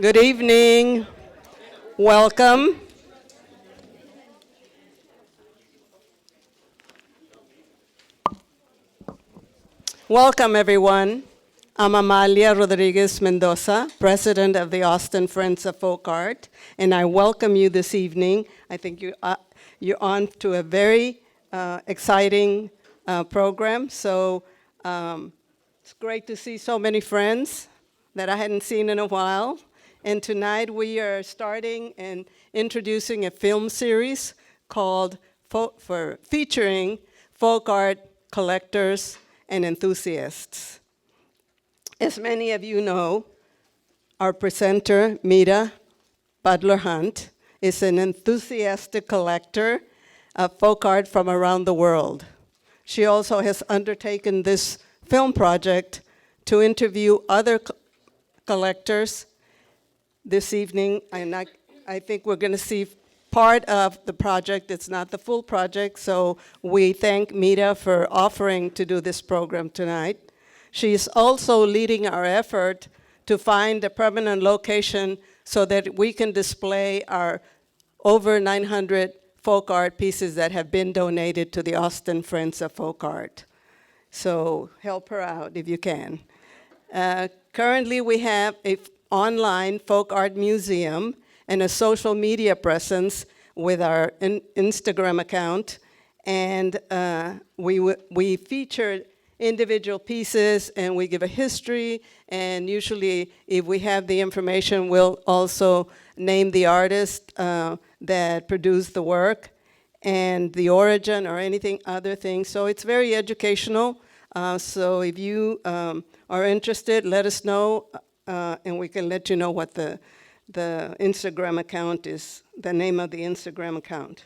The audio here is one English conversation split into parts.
Good evening. Welcome. Welcome, everyone. I'm Amalia Rodriguez Mendoza, president of the Austin Friends of Folk Art, and I welcome you this evening. I think you're on to a very exciting program, so it's great to see so many friends that I hadn't seen in a while. And tonight we are starting and introducing a film series called featuring folk art collectors and enthusiasts. As many of you know, our presenter, Meta Butler Hunt, is an enthusiastic collector of folk art from around the world. She also has undertaken this film project to interview other collectors this evening, and I think we're going to see part of the project. It's not the full project, so we thank Meta for offering to do this program tonight. She's also leading our effort to find a permanent location so that we can display our over 900 folk art pieces that have been donated to the Austin Friends of Folk Art. So help her out if you can. Currently, we have an online folk art museum and a social media presence with our Instagram account. And we feature individual pieces and we give a history. And usually, if we have the information, we'll also name the artist that produced the work and the origin or anything other things. So it's very educational. So if you are interested, let us know, and we can let you know what the Instagram account is, the name of the Instagram account.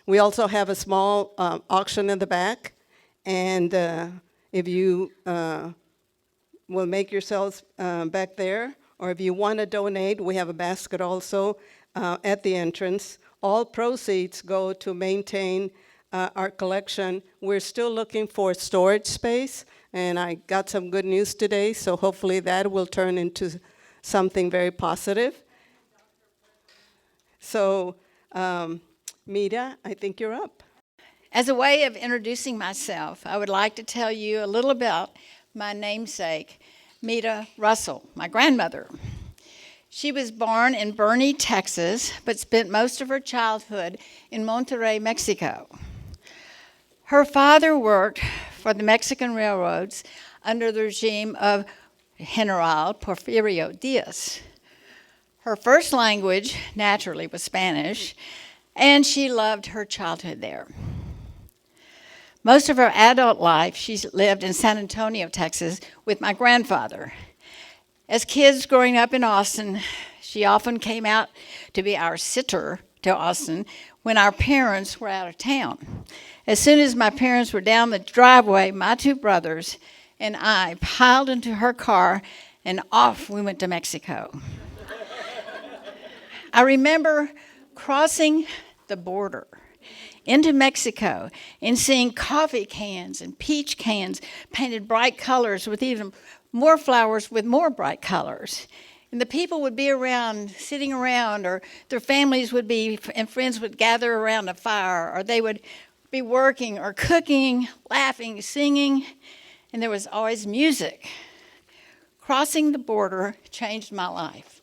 We also have a small auction in the back, and if you will make yourselves back there, or if you want to donate, we have a basket also at the entrance. All proceeds go to maintain our collection. We're still looking for storage space, and I got some good news today, so hopefully that will turn into something very positive. So, Meta, I think you're up. As a way of introducing myself, I would like to tell you a little about my namesake, Meta Russell, my grandmother. She was born in Boerne, Texas, but spent most of her childhood in Monterrey, Mexico. Her father worked for the Mexican railroads under the regime of General Porfirio Diaz. Her first language, naturally, was Spanish, and she loved her childhood there. Most of her adult life, she lived in San Antonio, Texas, with my grandfather. As kids growing up in Austin, she often came out to be our sitter to Austin when our parents were out of town. As soon as my parents were down the driveway, my two brothers and I piled into her car, and off we went to Mexico. I remember crossing the border into Mexico and seeing coffee cans and peach cans painted bright colors with even more flowers with more bright colors. And the people would be around, sitting around, or their families would be, and friends would gather around a fire, or they would be working or cooking, laughing, singing, and there was always music. Crossing the border changed my life.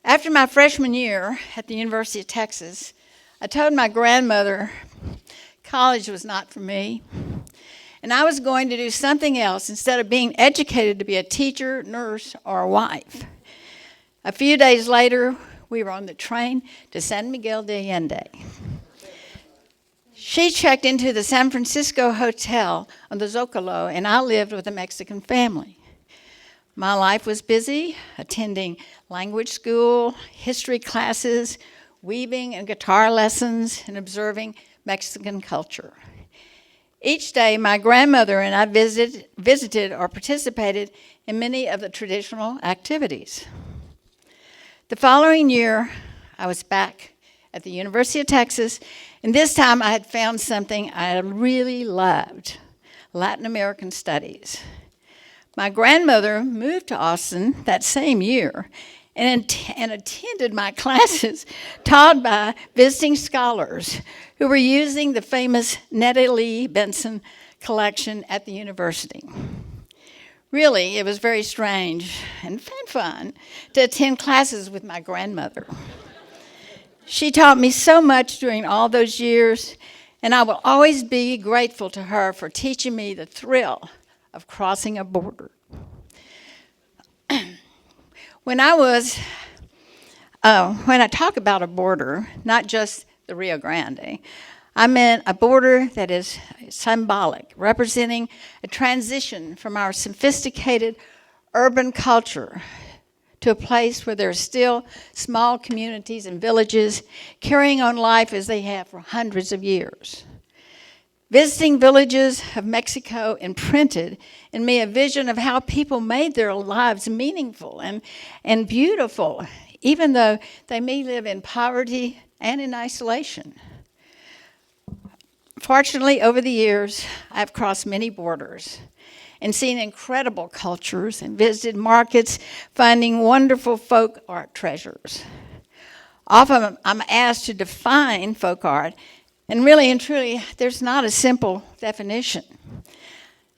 After my freshman year at the University of Texas, I told my grandmother college was not for me, and I was going to do something else instead of being educated to be a teacher, nurse, or a wife. A few days later, we were on the train to San Miguel de Allende. She checked into the San Francisco Hotel on the Zocalo, and I lived with a Mexican family. My life was busy, attending language school, history classes, weaving and guitar lessons, and observing Mexican culture. Each day, my grandmother and I visited or participated in many of the traditional activities. The following year, I was back at the University of Texas, and this time I had found something I really loved, Latin American studies. My grandmother moved to Austin that same year and attended my classes taught by visiting scholars who were using the famous Nettie Lee Benson collection at the university. Really, it was very strange and fun to attend classes with my grandmother. She taught me so much during all those years, and I will always be grateful to her for teaching me the thrill of crossing a border. When I talk about a border, not just the Rio Grande, I meant a border that is symbolic, representing a transition from our sophisticated urban culture to a place where there are still small communities and villages carrying on life as they have for hundreds of years. Visiting villages of Mexico imprinted in me a vision of how people made their lives meaningful and beautiful, even though they may live in poverty and in isolation. Fortunately, over the years, I've crossed many borders and seen incredible cultures and visited markets, finding wonderful folk art treasures. Often I'm asked to define folk art, and really and truly, there's not a simple definition.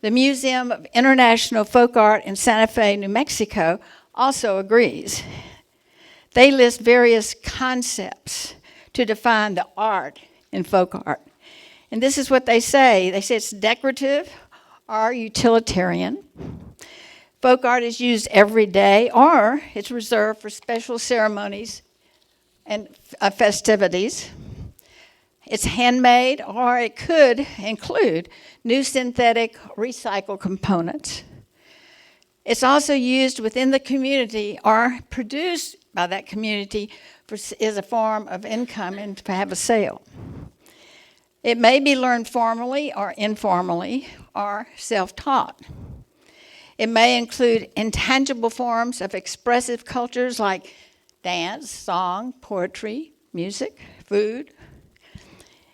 The Museum of International Folk Art in Santa Fe, New Mexico, also agrees. They list various concepts to define the art in folk art. And this is what they say. They say it's decorative or utilitarian. Folk art is used every day, or it's reserved for special ceremonies and festivities. It's handmade, or it could include new synthetic recycled components. It's also used within the community or produced by that community as a form of income and to have a sale. It may be learned formally or informally or self-taught. It may include intangible forms of expressive cultures like dance, song, poetry, music, food.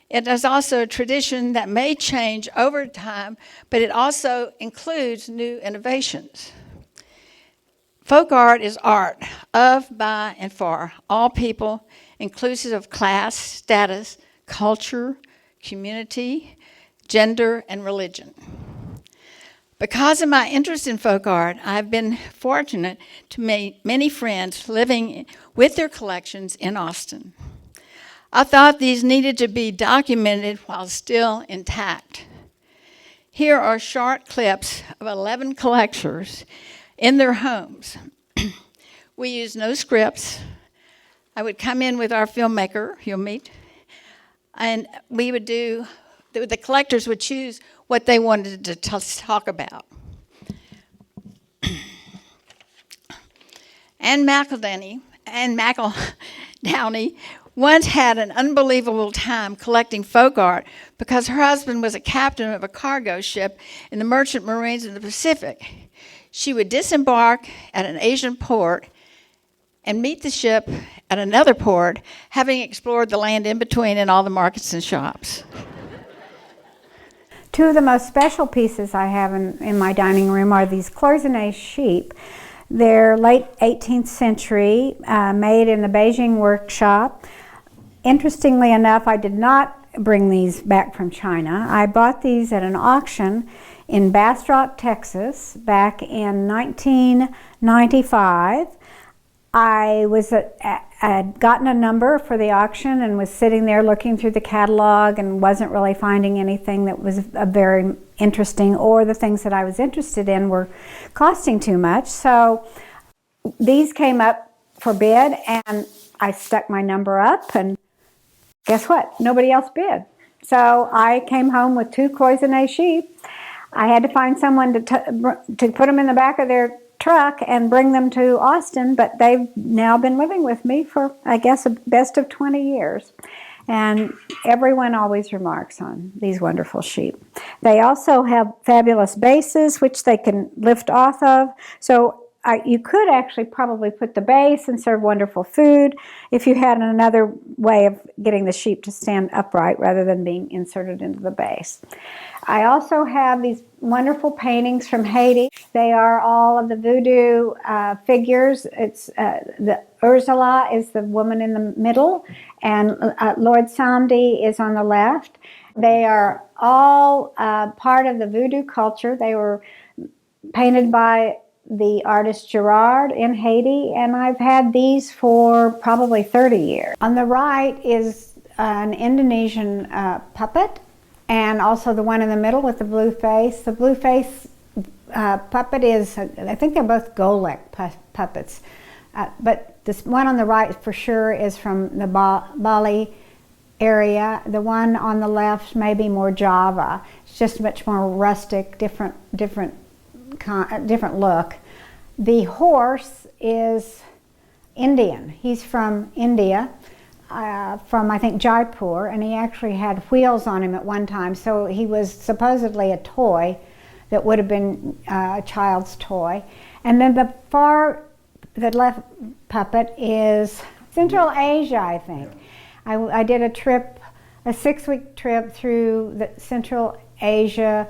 It is also a tradition that may change over time, but it also includes new innovations. Folk art is art of, by, and for all people, inclusive of class, status, culture, community, gender, and religion. Because of my interest in folk art, I've been fortunate to meet many friends living with their collections in Austin. I thought these needed to be documented while still intact. Here are short clips of 11 collectors in their homes. We use no scripts. I would come in with our filmmaker, you'll meet, and we would the collectors would choose what they wanted to talk about. Anne McEldowney once had an unbelievable time collecting folk art because her husband was a captain of a cargo ship in the Merchant Marines in the Pacific. She would disembark at an Asian port and meet the ship at another port, having explored the land in between and all the markets and shops. Two of the most special pieces I have in my dining room are these cloisonné sheep. They're late 18th century, made in the Beijing workshop. Interestingly enough, I did not bring these back from China. I bought these at an auction in Bastrop, Texas, back in 1995. I had gotten a number for the auction and was sitting there looking through the catalog and wasn't really finding anything that was very interesting, or the things that I was interested in were costing too much. So these came up for bid and I stuck my number up, and guess what? Nobody else bid. So I came home with two cloisonné sheep. I had to find someone to put them in the back of their truck and bring them to Austin, but they've now been living with me for, I guess, a best of 20 years. And everyone always remarks on these wonderful sheep. They also have fabulous bases, which they can lift off of. So you could actually probably put the base and serve wonderful food if you had another way of getting the sheep to stand upright rather than being inserted into the base. I also have these wonderful paintings from Haiti. They are all of the voodoo figures. It's the Ursula is the woman in the middle, and Lord Samdi is on the left. They are all part of the voodoo culture. They were painted by the artist Gerard in Haiti, and I've had these for probably 30 years. On the right is an Indonesian puppet, and also the one in the middle with the blue face. The blue face puppet is, I think they're both Golek puppets, but this one on the right for sure is from the Bali area. The one on the left may be more Java. It's just much more rustic, different look. The horse is Indian. He's from India, from I think Jaipur, and he actually had wheels on him at one time, so he was supposedly a toy that would have been a child's toy. And then the left puppet is Central Asia, I think. I did a 6-week trip through Central Asia,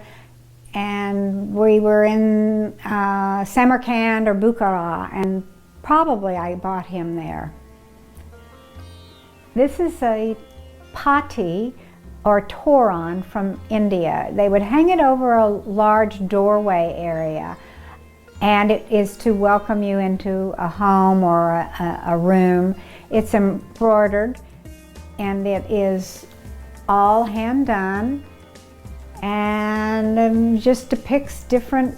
and we were in Samarkand or Bukhara, and probably I bought him there. This is a pati or toran from India. They would hang it over a large doorway area, and it is to welcome you into a home or a room. It's embroidered, and it is all hand done, and just depicts different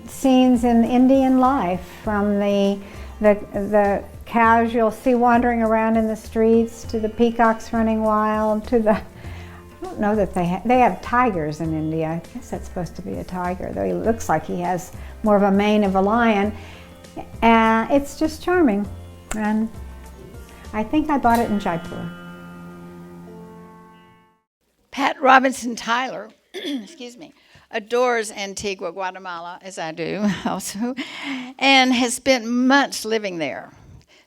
scenes in Indian life, from the cows you'll see wandering around in the streets, to the peacocks running wild, to the, I don't know that they have tigers in India. I guess that's supposed to be a tiger, though he looks like he has more of a mane of a lion. It's just charming, and I think I bought it in Jaipur. Pat Robinson Tyler, excuse me, adores Antigua, Guatemala, as I do also, and has spent months living there.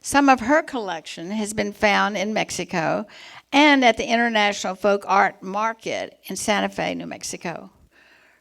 Some of her collection has been found in Mexico and at the International Folk Art Market in Santa Fe, New Mexico.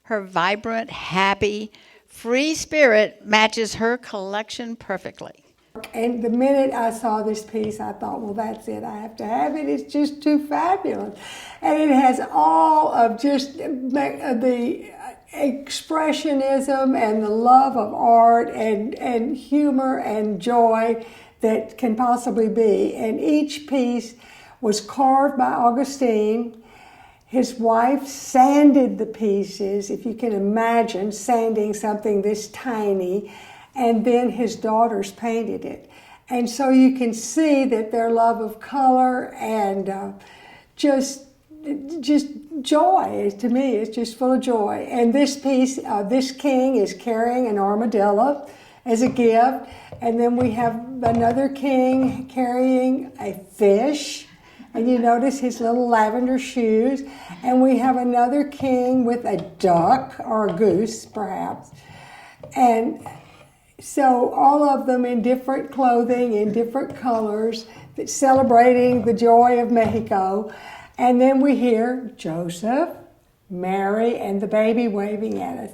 Her vibrant, happy, free spirit matches her collection perfectly. And the minute I saw this piece, I thought, well, that's it. I have to have it. It's just too fabulous. And it has all of just the expressionism and the love of art and humor and joy that can possibly be. And each piece was carved by Augustine. His wife sanded the pieces, if you can imagine sanding something this tiny, and then his daughters painted it. And so you can see that their love of color and just joy, to me, it's just full of joy. And this piece, this king is carrying an armadillo as a gift, and then we have another king carrying a fish, and you notice his little lavender shoes, and we have another king with a duck or a goose, perhaps. And so all of them in different clothing, in different colors, celebrating the joy of Mexico. And then we hear Joseph, Mary, and the baby waving at us.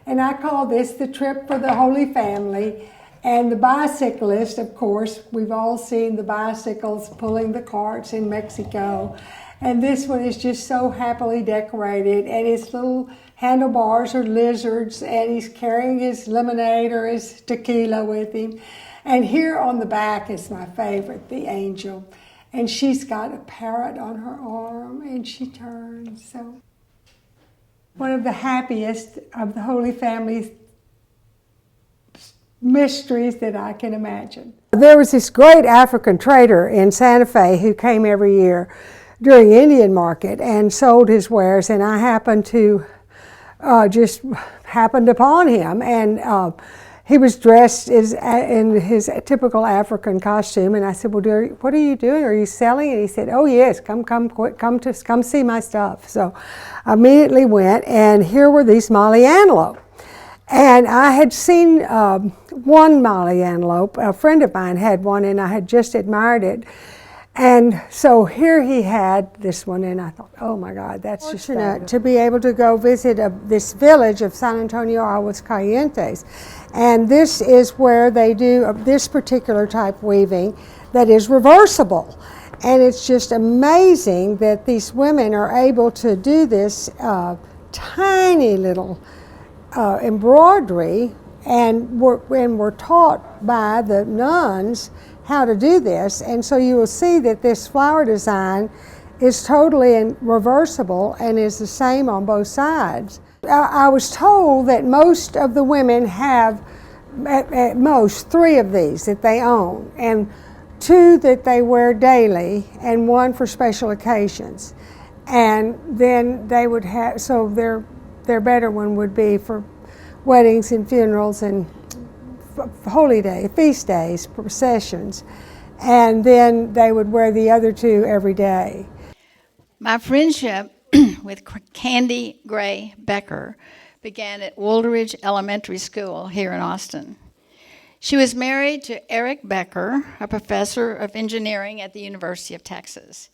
And I call this the trip for the Holy Family. And the bicyclist, of course, we've all seen the bicycles pulling the carts in Mexico. And this one is just so happily decorated, and its little handlebars are lizards, and he's carrying his lemonade or his tequila with him. And here on the back is my favorite, the angel. And she's got a parrot on her arm, and she turns. So one of the happiest of the Holy Family's mysteries that I can imagine. There was this great African trader in Santa Fe who came every year during Indian market and sold his wares, and I happened to just happened upon him, and he was dressed in his typical African costume, and I said, well, what are you doing? Are you selling? And he said, oh yes, come see my stuff. So I immediately went, and here were these Mali antelope. And I had seen one Molly antelope. A friend of mine had one, and I had just admired it. And so here he had this one, and I thought, oh my God, that's just fortunate to be able to go visit this village of San Antonio Aguascalientes. And this is where they do this particular type weaving that is reversible. And it's just amazing that these women are able to do this tiny little embroidery, and we're taught by the nuns how to do this. And so you will see that this flower design is totally reversible and is the same on both sides. I was told that most of the women have at most 3 of these that they own, and 2 that they wear daily, and 1 for special occasions. And then they would have, so their better one would be for weddings and funerals and holy days, feast days, processions. And then they would wear the other 2 every day. My friendship with Candy Gray Becker began at Woolridge Elementary School here in Austin. She was married to Eric Becker, a professor of engineering at the University of Texas.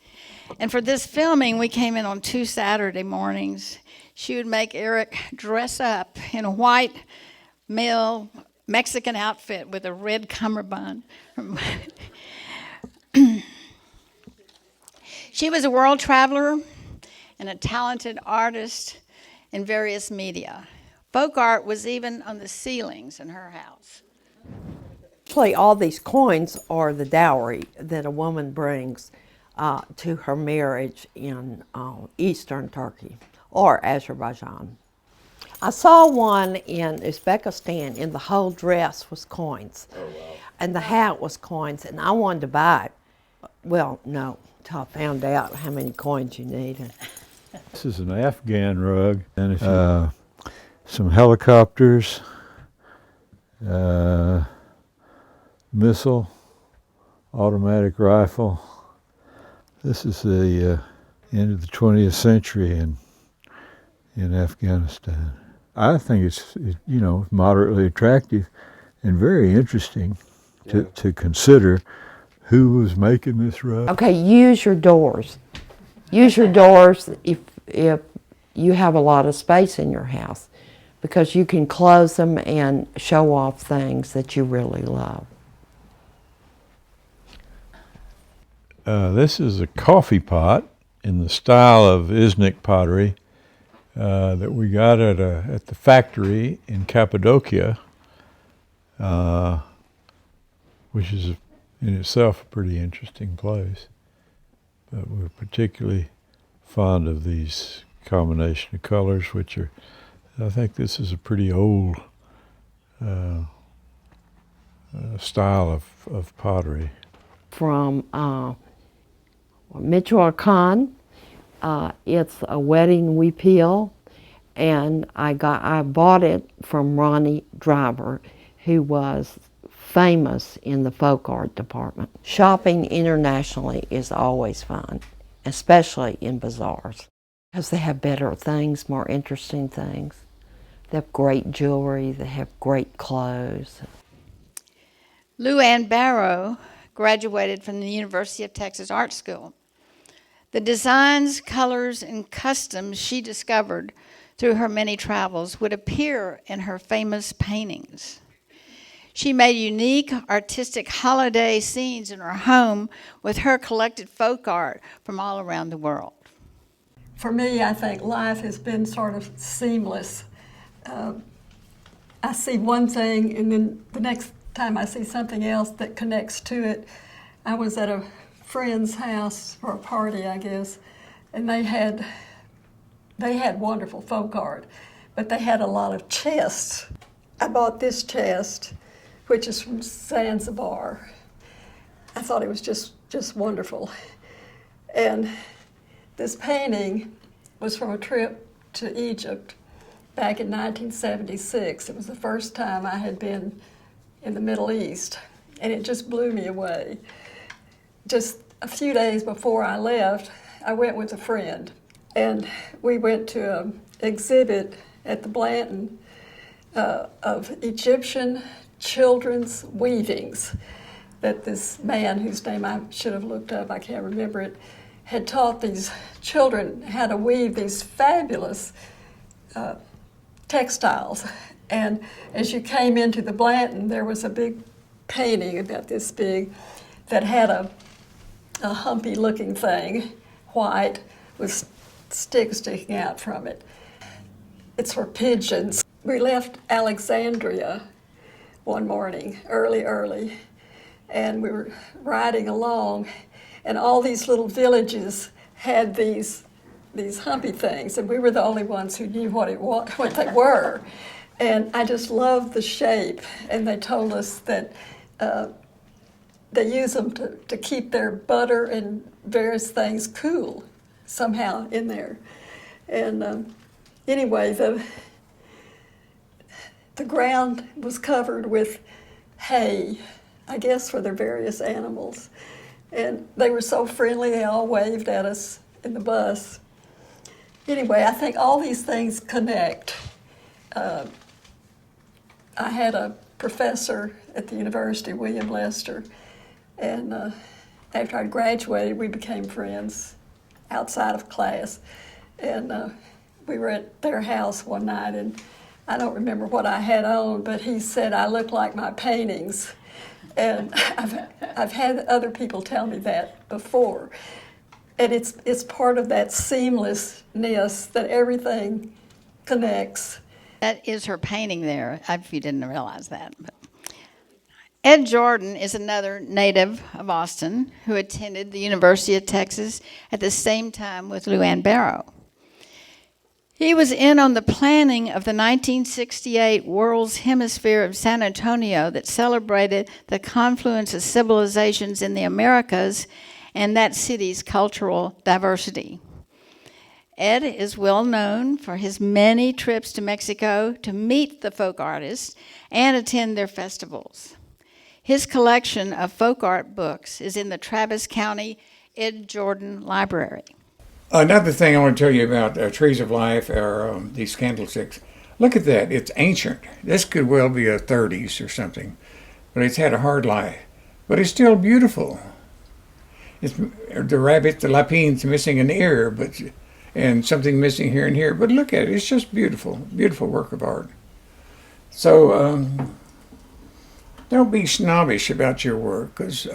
And for this filming, we came in on 2 Saturday mornings. She would make Eric dress up in a white male Mexican outfit with a red cummerbund. She was a world traveler and a talented artist in various media. Folk art was even on the ceilings in her house. Actually, all these coins are the dowry that a woman brings to her marriage in Eastern Turkey or Azerbaijan. I saw one in Uzbekistan, and the whole dress was coins. Oh, wow. And the hat was coins, and I wanted to buy it. Well, no, until I found out how many coins you needed. This is an Afghan rug, and some helicopters, missile, automatic rifle. This is the end of the 20th century in Afghanistan. I think it's moderately attractive and very interesting to consider who was making this rug. Okay, use your doors. Use your doors if you have a lot of space in your house, because you can close them and show off things that you really love. This is a coffee pot in the style of Iznik pottery that we got at the factory in Cappadocia, which is in itself a pretty interesting place. But we're particularly fond of these combination of colors, which are, I think this is a pretty old style of pottery. From Michoacan, it's a wedding weepil, and I bought it from Ronnie Driver, who was famous in the folk art department. Shopping internationally is always fun, especially in bazaars, because they have better things, more interesting things. They have great jewelry, they have great clothes. Lou Ann Barrow graduated from the University of Texas Art School. The designs, colors, and customs she discovered through her many travels would appear in her famous paintings. She made unique artistic holiday scenes in her home with her collected folk art from all around the world. For me, I think life has been sort of seamless. I see one thing, and then the next time I see something else that connects to it. I was at a friend's house for a party, I guess, and they had wonderful folk art, but they had a lot of chests. I bought this chest, which is from Zanzibar. I thought it was just wonderful. And this painting was from a trip to Egypt back in 1976. It was the first time I had been in the Middle East, and it just blew me away. Just a few days before I left, I went with a friend, and we went to an exhibit at the Blanton of Egyptian children's weavings that this man, whose name I should have looked up, I can't remember it, had taught these children how to weave these fabulous textiles. And as you came into the Blanton, there was a big painting about this big that had a humpy looking thing, white, with sticks sticking out from it. It's for pigeons. We left Alexandria one morning, early, and we were riding along, and all these little villages had these humpy things, and we were the only ones who knew what they were. And I just loved the shape, and they told us that they use them to keep their butter and various things cool somehow in there. And anyway, the ground was covered with hay, I guess for their various animals. And they were so friendly, they all waved at us in the bus. Anyway, I think all these things connect. I had a professor at the university, William Lester, and after I graduated, we became friends outside of class. And we were at their house one night, and I don't remember what I had on, but he said I looked like my paintings. And I've had other people tell me that before. And it's part of that seamlessness that everything connects. That is her painting there, if you didn't realize that. But Ed Jordan is another native of Austin who attended the University of Texas at the same time with Luann Barrow. He was in on the planning of the 1968 World's Hemisphere of San Antonio that celebrated the confluence of civilizations in the Americas and that city's cultural diversity. Ed is well known for his many trips to Mexico to meet the folk artists and attend their festivals. His collection of folk art books is in the Travis County Ed Jordan Library. Another thing I want to tell you about Trees of Life are these candlesticks. Look at that. It's ancient. This could well be a 30s or something, but it's had a hard life. But it's still beautiful. The rabbit, the lapin's missing an ear, and something missing here and here. But look at it. It's just beautiful. Beautiful work of art. So don't be snobbish about your work, because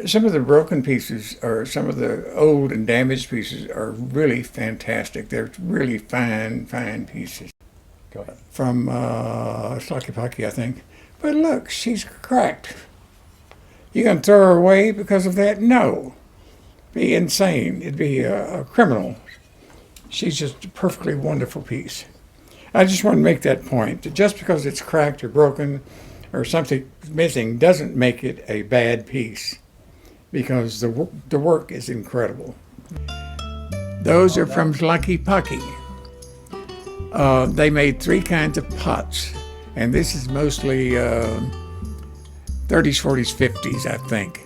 some of the broken pieces or some of the old and damaged pieces are really fantastic. They're really fine pieces. Go ahead. From Slakipaki, I think. But look, she's cracked. You gonna throw her away because of that? No. Be insane. It'd be a criminal. She's just a perfectly wonderful piece. I just want to make that point, that just because it's cracked or broken or something missing doesn't make it a bad piece, because the work is incredible. Those are from Slakipaki. They made 3 kinds of pots, and this is mostly 30s, 40s, 50s, I think.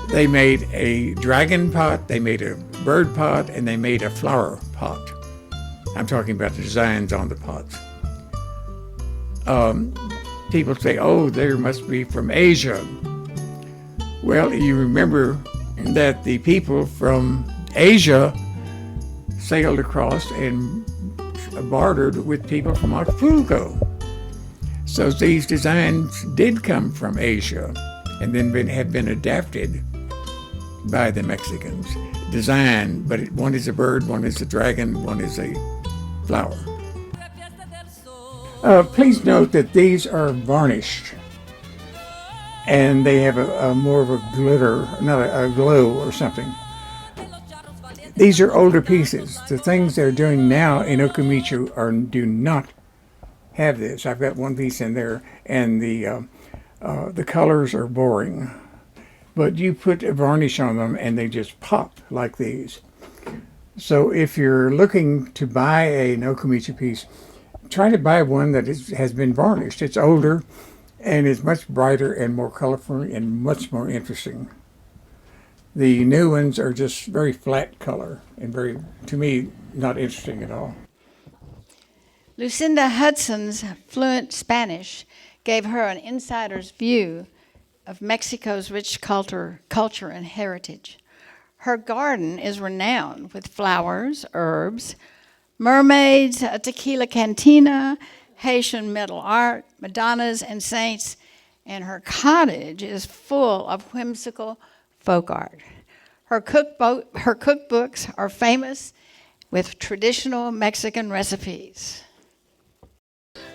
They made a dragon pot, they made a bird pot, and they made a flower pot. I'm talking about the designs on the pots. People say, oh, they must be from Asia. Well, you remember that the people from Asia sailed across and bartered with people from Acapulco. So these designs did come from Asia and then have been adapted by the Mexicans. Design, but one is a bird, one is a dragon, one is a flower. Please note that these are varnished, and they have a more of a glitter, not a glow or something. These are older pieces. The things they're doing now in Okamichu do not have this. I've got one piece in there, and the colors are boring. But you put a varnish on them, and they just pop like these. So if you're looking to buy an Okamichu piece, try to buy one that has been varnished. It's older, and is much brighter and more colorful and much more interesting. The new ones are just very flat color and very, to me, not interesting at all. Lucinda Hudson's fluent Spanish gave her an insider's view of Mexico's rich culture and heritage. Her garden is renowned with flowers, herbs, mermaids, a tequila cantina, Haitian metal art, Madonnas and saints, and her cottage is full of whimsical folk art. Her cookbooks are famous with traditional Mexican recipes.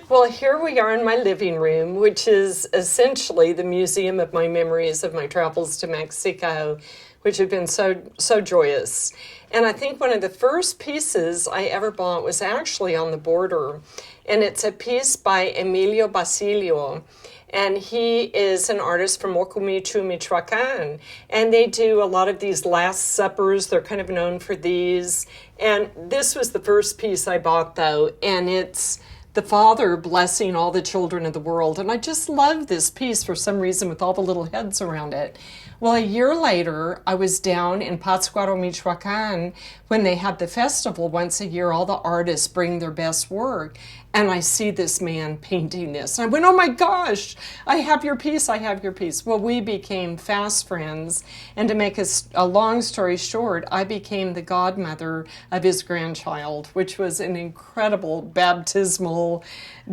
Well, here we are in my living room, which is essentially the museum of my memories of my travels to Mexico, which have been so joyous. And I think one of the first pieces I ever bought was actually on the border, and it's a piece by Emilio Basilio. And he is an artist from Ocomichu, Michoacan. And they do a lot of these Last Suppers. They're kind of known for these. And this was the first piece I bought, though. And it's the Father blessing all the children of the world. And I just love this piece for some reason with all the little heads around it. Well, a year later, I was down in Pátzcuaro, Michoacan, when they have the festival once a year. All the artists bring their best work. And I see this man painting this. And I went, oh my gosh, I have your piece, I have your piece. Well, we became fast friends. And to make a long story short, I became the godmother of his grandchild, which was an incredible baptismal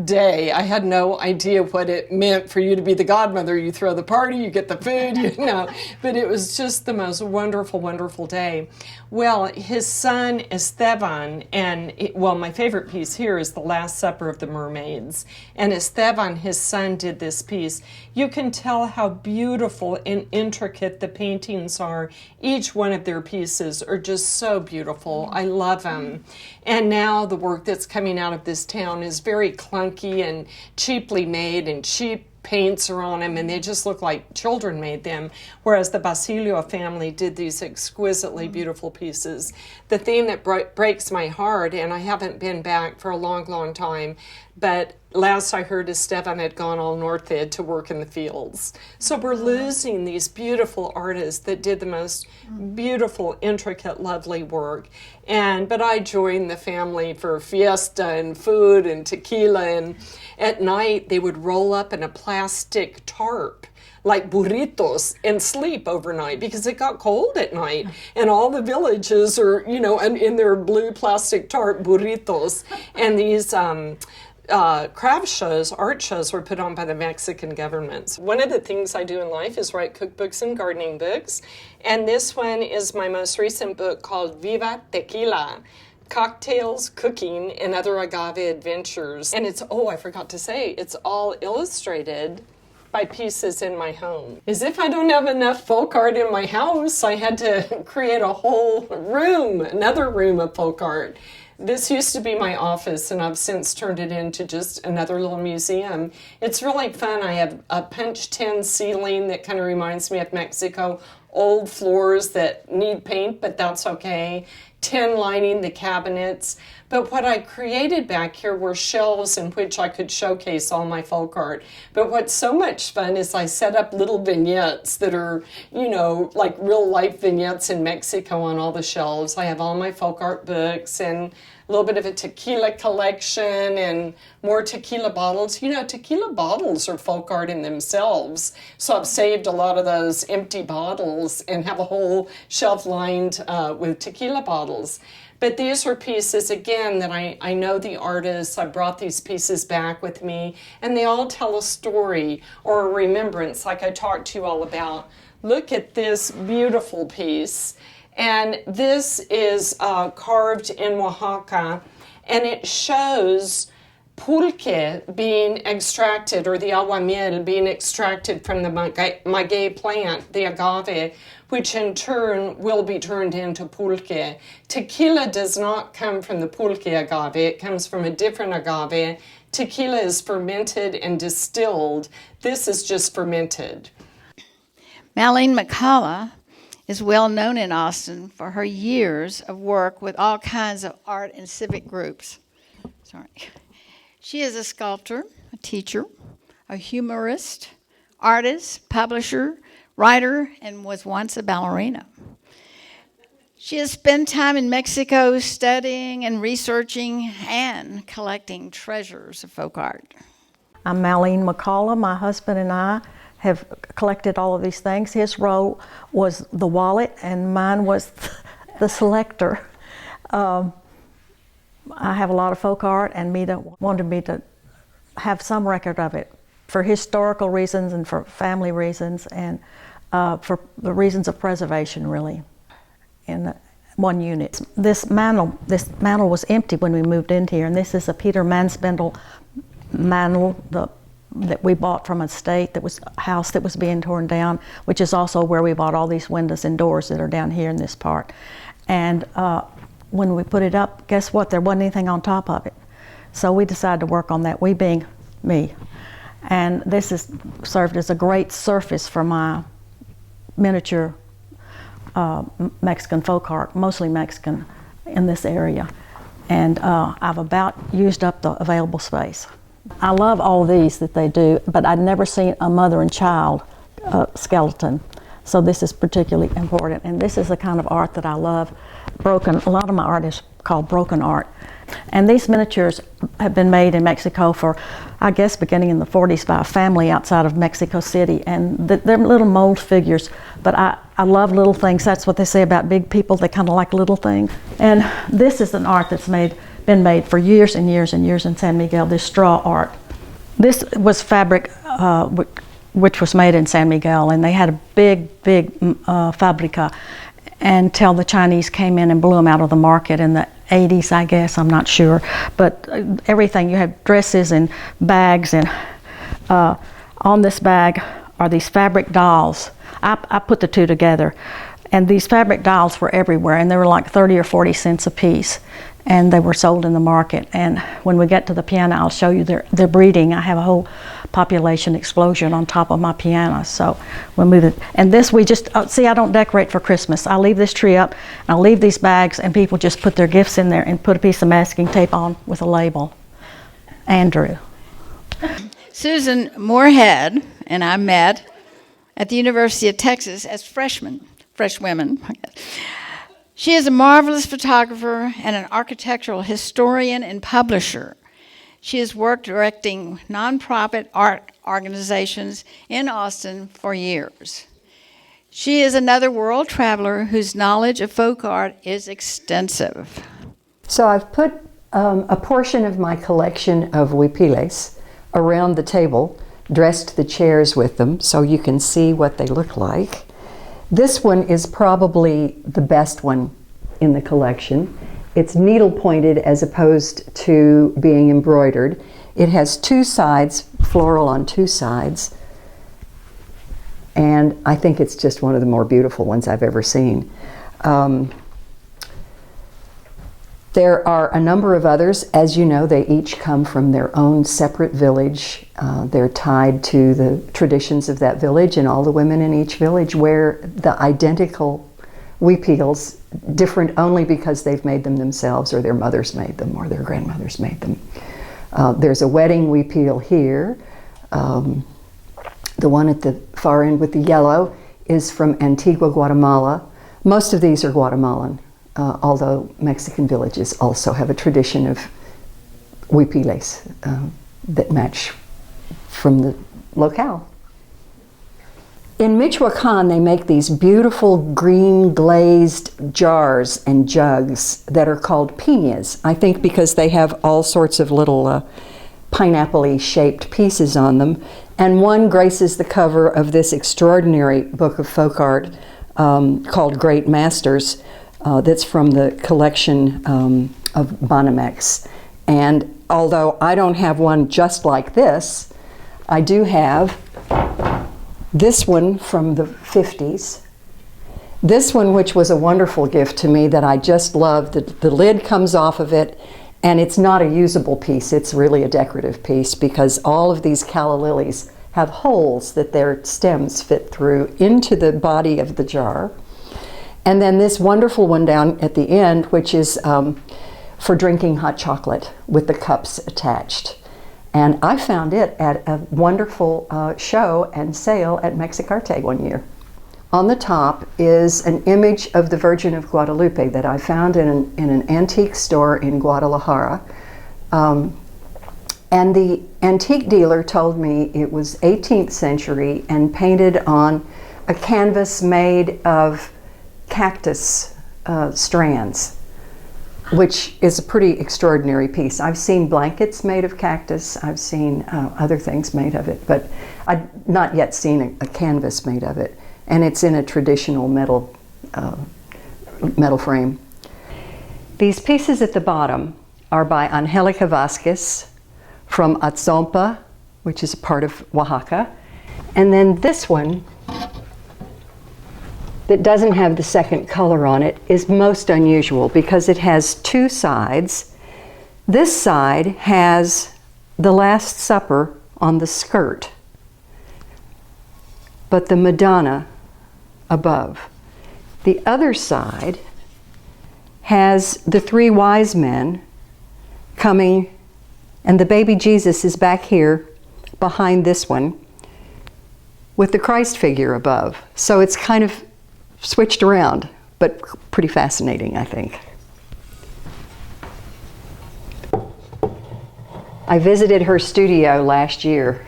day. I had no idea what it meant for you to be the godmother. You throw the party, you get the food, you know. But it was just the most wonderful, wonderful day. Well, his son Esteban, my favorite piece here is The Last Supper of the Mermaids. And Esteban, his son, did this piece. You can tell how beautiful and intricate the paintings are. Each one of their pieces are just so beautiful. I love them. And now the work that's coming out of this town is very clunky and cheaply made, and cheap paints are on them, and they just look like children made them, whereas the Basilio family did these exquisitely beautiful pieces. The thing that breaks my heart, and I haven't been back for a long, long time, but last I heard Esteban had gone all north to work in the fields. So we're losing these beautiful artists that did the most beautiful, intricate, lovely work. But I joined the family for fiesta and food and tequila, and at night they would roll up in a plastic tarp like burritos and sleep overnight because it got cold at night, and all the villages are, in their blue plastic tarp burritos. And these craft shows, art shows were put on by the Mexican government. One of the things I do in life is write cookbooks and gardening books, and this one is my most recent book called Viva Tequila: Cocktails, Cooking, and Other Agave Adventures. And I forgot to say, it's all illustrated by pieces in my home. As if I don't have enough folk art in my house, I had to create a whole room, another room of folk art. This used to be my office, and I've since turned it into just another little museum. It's really fun. I have a punch tin ceiling that kind of reminds me of Mexico, old floors that need paint, but that's okay, tin lining the cabinets. But what I created back here were shelves in which I could showcase all my folk art. But what's so much fun is I set up little vignettes that are, like real life vignettes in Mexico on all the shelves. I have all my folk art books and a little bit of a tequila collection and more tequila bottles. Tequila bottles are folk art in themselves. So I've saved a lot of those empty bottles and have a whole shelf lined with tequila bottles. But these are pieces, again, that I know the artists. I brought these pieces back with me, and they all tell a story or a remembrance, like I talked to you all about. Look at this beautiful piece. And this is carved in Oaxaca, and it shows pulque being extracted, or the aguamiel being extracted from the maguey plant, the agave, which in turn will be turned into pulque. Tequila does not come from the pulque agave. It comes from a different agave. Tequila is fermented and distilled. This is just fermented. Malene McCullough is well known in Austin for her years of work with all kinds of art and civic groups. She is a sculptor, a teacher, a humorist, artist, publisher, writer, and was once a ballerina. She has spent time in Mexico studying and researching and collecting treasures of folk art. I'm Malene McCullough. My husband and I have collected all of these things. His role was the wallet and mine was the selector. I have a lot of folk art, and Meta wanted me to have some record of it for historical reasons and for family reasons and for the reasons of preservation, really, in one unit. This mantle was empty when we moved in here, and this is a Peter Mansbendel mantle that we bought from a house that was being torn down, which is also where we bought all these windows and doors that are down here in this part. And when we put it up, guess what? There wasn't anything on top of it. So we decided to work on that, we being me. And this has served as a great surface for my miniature Mexican folk art, mostly Mexican in this area. And I've about used up the available space. I love all these that they do, but I'd never seen a mother and child skeleton. So this is particularly important. And this is the kind of art that I love. A lot of my art is called broken art. And these miniatures have been made in Mexico for, I guess, beginning in the 40s by a family outside of Mexico City. And they're little mold figures, but I love little things. That's what they say about big people. They kind of like little things. And this is an art that's been made for years and years and years in San Miguel, this straw art. This was fabric which was made in San Miguel, and they had a big fabrica until the Chinese came in and blew them out of the market in the 80s, I guess, I'm not sure. But everything, you have dresses and bags, and on this bag are these fabric dolls. I put the two together, and these fabric dolls were everywhere, and they were like 30 or 40 cents a piece, and they were sold in the market. And when we get to the piano, I'll show you their breeding. I have a whole population explosion on top of my piano, so we'll move it. And this we just, see, I don't decorate for Christmas. I leave this tree up, and I'll leave these bags, and people just put their gifts in there and put a piece of masking tape on with a label. Andrew. Susan Moorhead and I met at the University of Texas as freshwomen. She is a marvelous photographer and an architectural historian and publisher. She has worked directing nonprofit art organizations in Austin for years. She is another world traveler whose knowledge of folk art is extensive. So I've put a portion of my collection of huipiles around the table, dressed the chairs with them so you can see what they look like. This one is probably the best one in the collection. It's needle pointed as opposed to being embroidered. It has two sides, floral on two sides, and I think it's just one of the more beautiful ones I've ever seen. There are a number of others. As you know, they each come from their own separate village. They're tied to the traditions of that village, and all the women in each village wear the identical huipiles, different only because they've made them themselves, or their mothers made them, or their grandmothers made them. There's a wedding huipil here. The one at the far end with the yellow is from Antigua, Guatemala. Most of these are Guatemalan. Although Mexican villages also have a tradition of huipiles that match from the locale. In Michoacan, they make these beautiful green glazed jars and jugs that are called piñas, I think because they have all sorts of little pineapple-y shaped pieces on them. And one graces the cover of this extraordinary book of folk art called Great Masters, that's from the collection of Banamex. And although I don't have one just like this, I do have this one from the 50s. This one, which was a wonderful gift to me that I just loved. The lid comes off of it, and it's not a usable piece. It's really a decorative piece because all of these calla lilies have holes that their stems fit through into the body of the jar. And then this wonderful one down at the end, which is for drinking hot chocolate with the cups attached. And I found it at a wonderful show and sale at Mexicarte one year. on the top is an image of the Virgin of Guadalupe that I found in an antique store in Guadalajara. And the antique dealer told me it was 18th century and painted on a canvas made of cactus strands, which is a pretty extraordinary piece. I've seen blankets made of cactus, I've seen other things made of it, but I've not yet seen a canvas made of it. And it's in a traditional metal frame. These pieces at the bottom are by Angelica Vasquez from Atzompa, which is a part of Oaxaca. And then this one, that doesn't have the second color on it, is most unusual because it has two sides. This side has the Last Supper on the skirt, but the Madonna above. The other side has the three wise men coming, and the baby Jesus is back here behind this one with the Christ figure above. So it's kind of switched around, but pretty fascinating, I think. I visited her studio last year,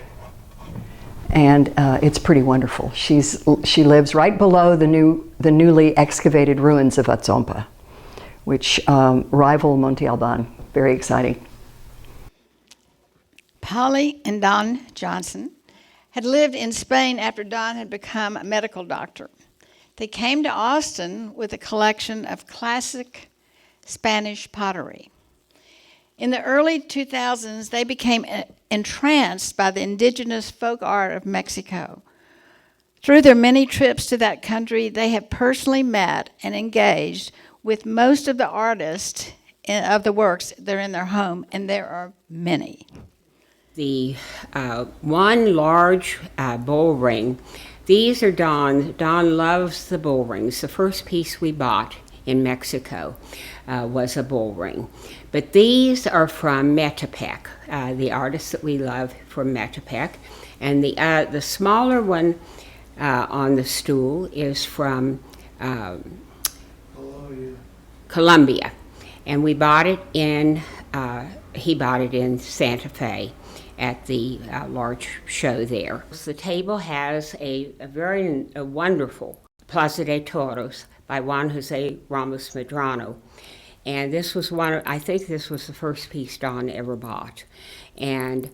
and it's pretty wonderful. She lives right below the newly excavated ruins of Atzompa, which rival Monte Alban. Very exciting. Polly and Don Johnson had lived in Spain after Don had become a medical doctor. They came to Austin with a collection of classic Spanish pottery. In the early 2000s, they became entranced by the indigenous folk art of Mexico. Through their many trips to that country, they have personally met and engaged with most of the artists of the works that are in their home, and there are many. The one large bull ring, these are Don. Don loves the bull rings. The first piece we bought in Mexico was a bull ring. But these are from Metepec, the artist that we love from Metepec. And the smaller one on the stool is from Colombia. And we bought it he bought it in Santa Fe at the large show there. The table has a very wonderful Plaza de Toros by Juan Jose Ramos Medrano. And this was I think this was the first piece Don ever bought. And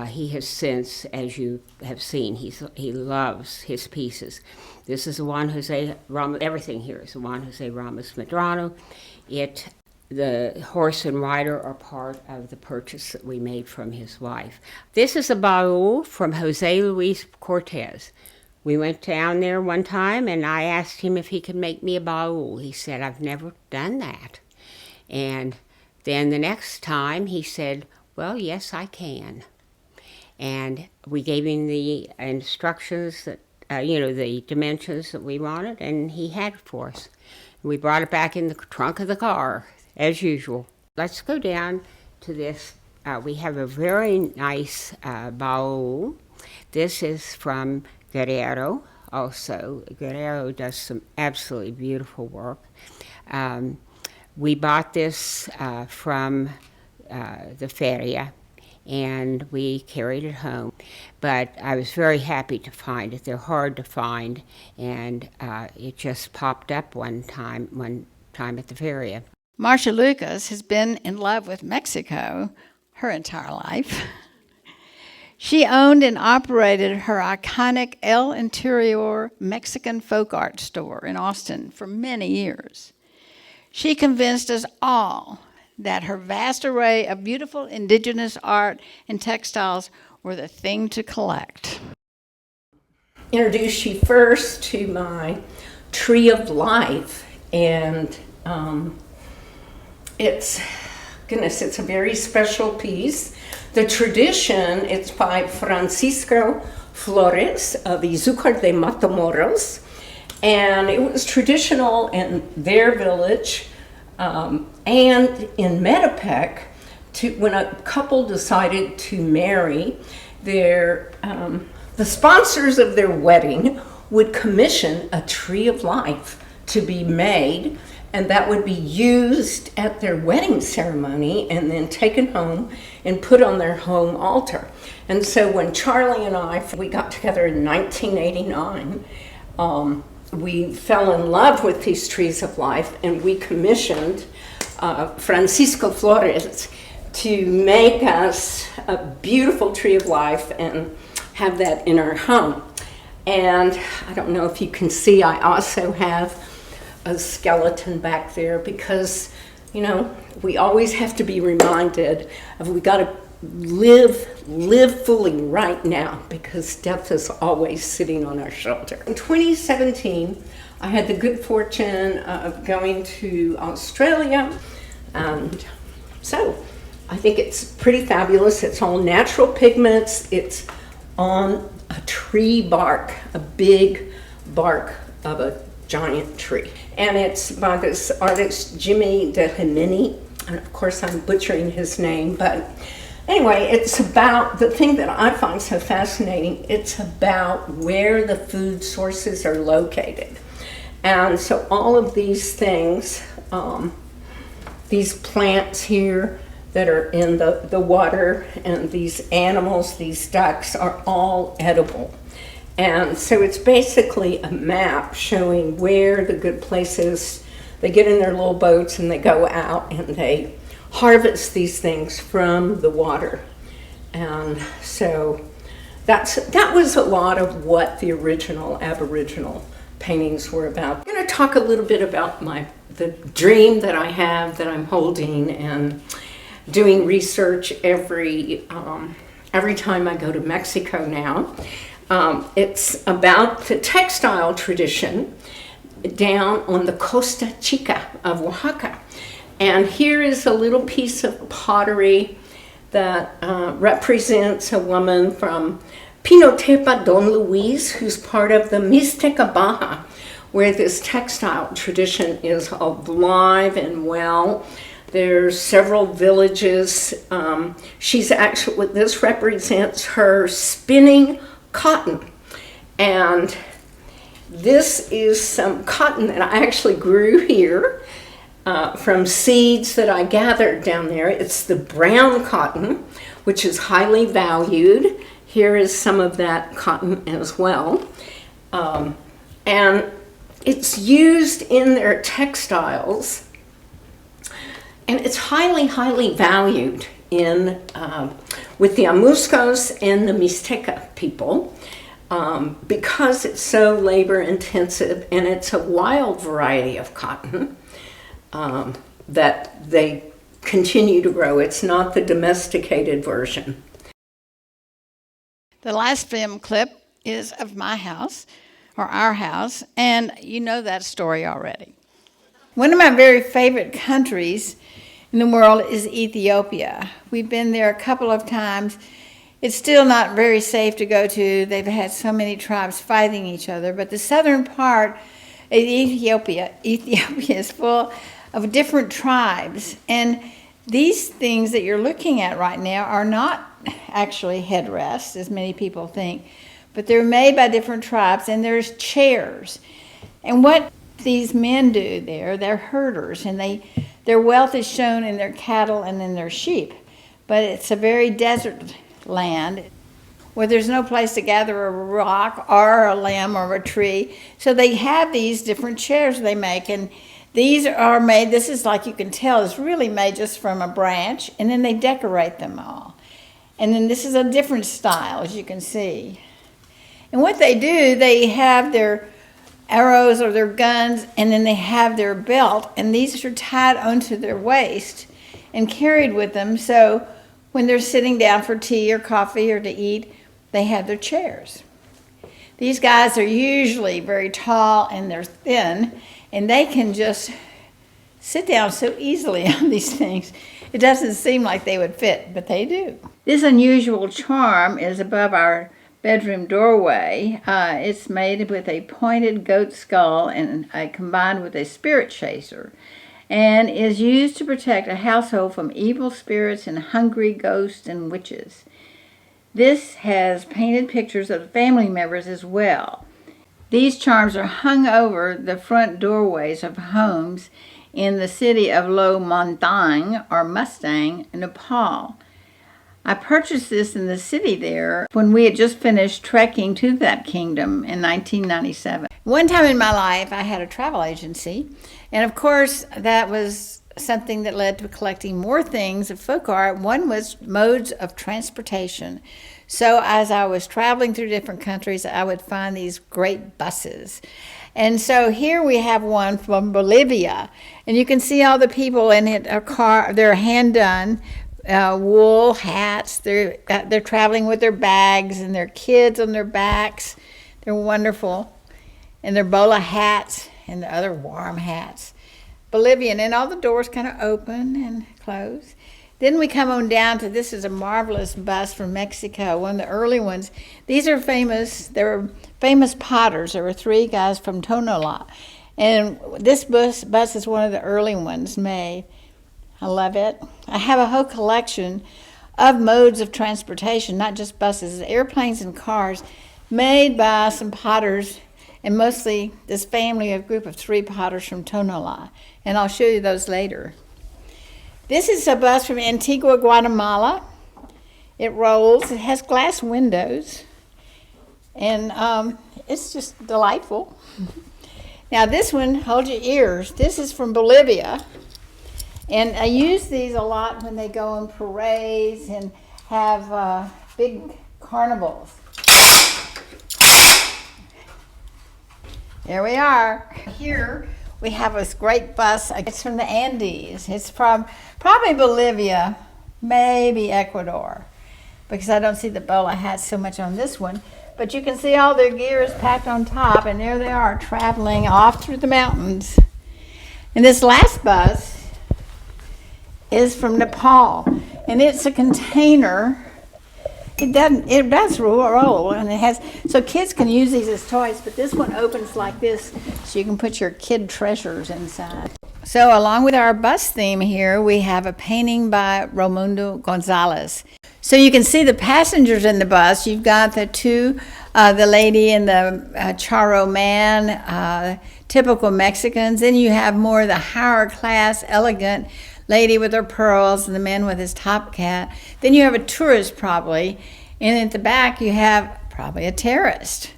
he has since, as you have seen, he loves his pieces. This is the Juan Jose Ramos, everything here is the Juan Jose Ramos Medrano. The horse and rider are part of the purchase that we made from his wife. This is a baul from Jose Luis Cortez. We went down there one time and I asked him if he could make me a baul. He said, I've never done that. And then the next time he said, well, yes, I can. And we gave him the instructions that, the dimensions that we wanted, and he had it for us. We brought it back in the trunk of the car, as usual. Let's go down to this. We have a very nice baul. This is from Guerrero also. Guerrero does some absolutely beautiful work. We bought this from the feria, and we carried it home. But I was very happy to find it. They're hard to find, and it just popped up one time at the feria. Marcia Lucas has been in love with Mexico her entire life. She owned and operated her iconic El Interior Mexican folk art store in Austin for many years. She convinced us all that her vast array of beautiful indigenous art and textiles were the thing to collect. Introduce you first to my Tree of Life, and it's a very special piece. The tradition, it's by Francisco Flores of Izúcar de Matamoros, and it was traditional in their village and in Metepec when a couple decided to marry. The sponsors of their wedding would commission a tree of life to be made, and that would be used at their wedding ceremony and then taken home and put on their home altar. And so when Charlie and we got together in 1989, we fell in love with these trees of life, and we commissioned Francisco Flores to make us a beautiful tree of life and have that in our home. And I don't know if you can see, I also have a skeleton back there because, you know, we always have to be reminded of we got to live fully right now, because death is always sitting on our shoulder. In 2017, I had the good fortune of going to Australia, and so I think it's pretty fabulous. It's all natural pigments. It's on a tree bark, a big bark of a giant tree. And it's by this artist, Jimmy de Jimeni, and of course I'm butchering his name, but anyway, it's about, the thing that I find so fascinating, it's about where the food sources are located. And so all of these things, these plants here that are in the water, and these animals, these ducks, are all edible. And so it's basically a map showing where the good places, they get in their little boats and they go out and they harvest these things from the water. And so that was a lot of what the original Aboriginal paintings were about. I'm going to talk a little bit about the dream that I have, that I'm holding, and doing research every time I go to Mexico now. It's about the textile tradition down on the Costa Chica of Oaxaca. And here is a little piece of pottery that represents a woman from Pinotepa, Don Luis, who's part of the Mixteca Baja, where this textile tradition is alive and well. There's several villages. She's actually, this represents her spinning cotton. And this is some cotton that I actually grew here from seeds that I gathered down there. It's the brown cotton, which is highly valued. Here is some of that cotton as well. And it's used in their textiles. And it's highly, highly valued in with the Amuscos and the Mixteca people because it's so labor intensive, and it's a wild variety of cotton that they continue to grow. It's not the domesticated version. The last film clip is of my house, or our house, and you know that story already. One of my very favorite countries in the world is Ethiopia. We've been there a couple of times. It's still not very safe to go to. They've had so many tribes fighting each other, but the southern part of Ethiopia is full of different tribes, and these things that you're looking at right now are not actually headrests, as many people think, but they're made by different tribes, and there's chairs. And what these men do there, they're herders, and their wealth is shown in their cattle and in their sheep. But it's a very desert land where there's no place to gather a rock or a limb or a tree. So they have these different chairs they make, and these are made, this is, like you can tell, is really made just from a branch, and then they decorate them all. And then this is a different style, as you can see. And what they do, they have their arrows or their guns, and then they have their belt, and these are tied onto their waist and carried with them. So when they're sitting down for tea or coffee or to eat, they have their chairs. These guys are usually very tall and they're thin, and they can just sit down so easily on these things. It doesn't seem like they would fit, but they do. This unusual charm is above our bedroom doorway. It's made with a pointed goat skull and combined with a spirit chaser, and is used to protect a household from evil spirits and hungry ghosts and witches. This has painted pictures of the family members as well. These charms are hung over the front doorways of homes in the city of Lo Montagne, or Mustang, Nepal. I purchased this in the city there when we had just finished trekking to that kingdom in 1997. One time in my life, I had a travel agency, and of course, that was something that led to collecting more things of folk art. One was modes of transportation. So as I was traveling through different countries, I would find these great buses. And so here we have one from Bolivia, and you can see all the people in it are they're hand done. Wool hats. They're traveling with their bags and their kids on their backs. They're wonderful, and their bowler hats and the other warm hats. Bolivian, and all the doors kind of open and close. Then we come on down to, this is a marvelous bust from Mexico, one of the early ones. These are famous. They were famous potters. There were 3 guys from Tonalá, and this bust is one of the early ones made. I love it. I have a whole collection of modes of transportation, not just buses, airplanes and cars, made by some potters, and mostly this family, a group of 3 potters from Tonalá, and I'll show you those later. This is a bus from Antigua, Guatemala. It rolls. It has glass windows, and it's just delightful. Now this one, hold your ears. This is from Bolivia. And I use these a lot when they go on parades and have big carnivals. There we are. Here we have this great bus. It's from the Andes. It's from probably Bolivia, maybe Ecuador, because I don't see the bowler hats so much on this one. But you can see all their gear is packed on top, and there they are traveling off through the mountains. And this last bus is from Nepal, and it's a container. It does roll, and it has, so kids can use these as toys, but this one opens like this, so you can put your kid treasures inside. So along with our bus theme here, we have a painting by Raimundo Gonzalez. So you can see the passengers in the bus. You've got the lady and the charro man, typical Mexicans. Then you have more of the higher class, elegant lady with her pearls and the man with his top hat. Then you have a tourist probably, and at the back you have probably a terrorist.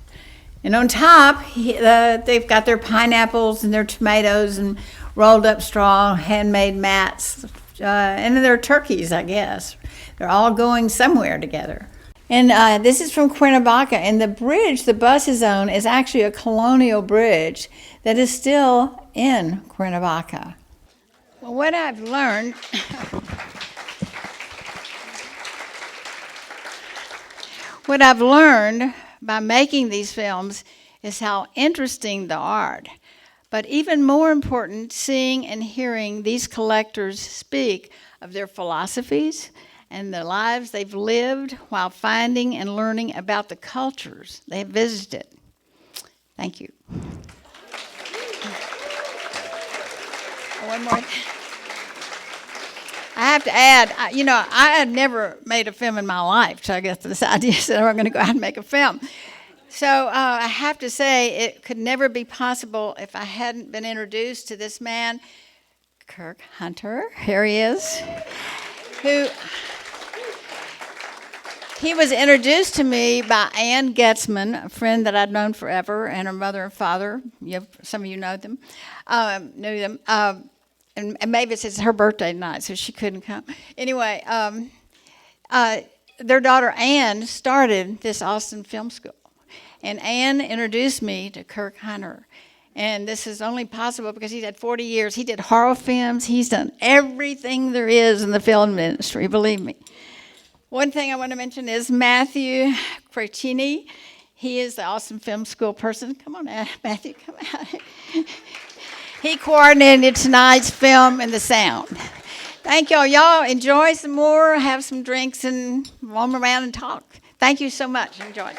And on top, they've got their pineapples and their tomatoes and rolled up straw, handmade mats, and their turkeys, I guess. They're all going somewhere together. And this is from Cuernavaca, and the bridge the bus is on is actually a colonial bridge that is still in Cuernavaca. Well, what I've learned by making these films is how interesting the art. But even more important, seeing and hearing these collectors speak of their philosophies and the lives they've lived while finding and learning about the cultures they have visited. Thank you. One more. I have to add, I had never made a film in my life, so I guess this idea said we're going to go out and make a film. So I have to say it could never be possible if I hadn't been introduced to this man, Kirk Hunter. Here he is. He was introduced to me by Ann Getzman, a friend that I'd known forever, and her mother and father. Some of you know them, knew them. And maybe it's her birthday night, so she couldn't come. Anyway, their daughter Ann started this Austin Film School. And Ann introduced me to Kirk Hunter. And this is only possible because he's had 40 years. He did horror films. He's done everything there is in the film industry, believe me. One thing I want to mention is Matthew Crecchini. He is the Austin Film School person. Come on, Matthew, come out. He coordinated tonight's film and the sound. Thank y'all. Y'all enjoy some more, have some drinks, and roam around and talk. Thank you so much. Enjoy.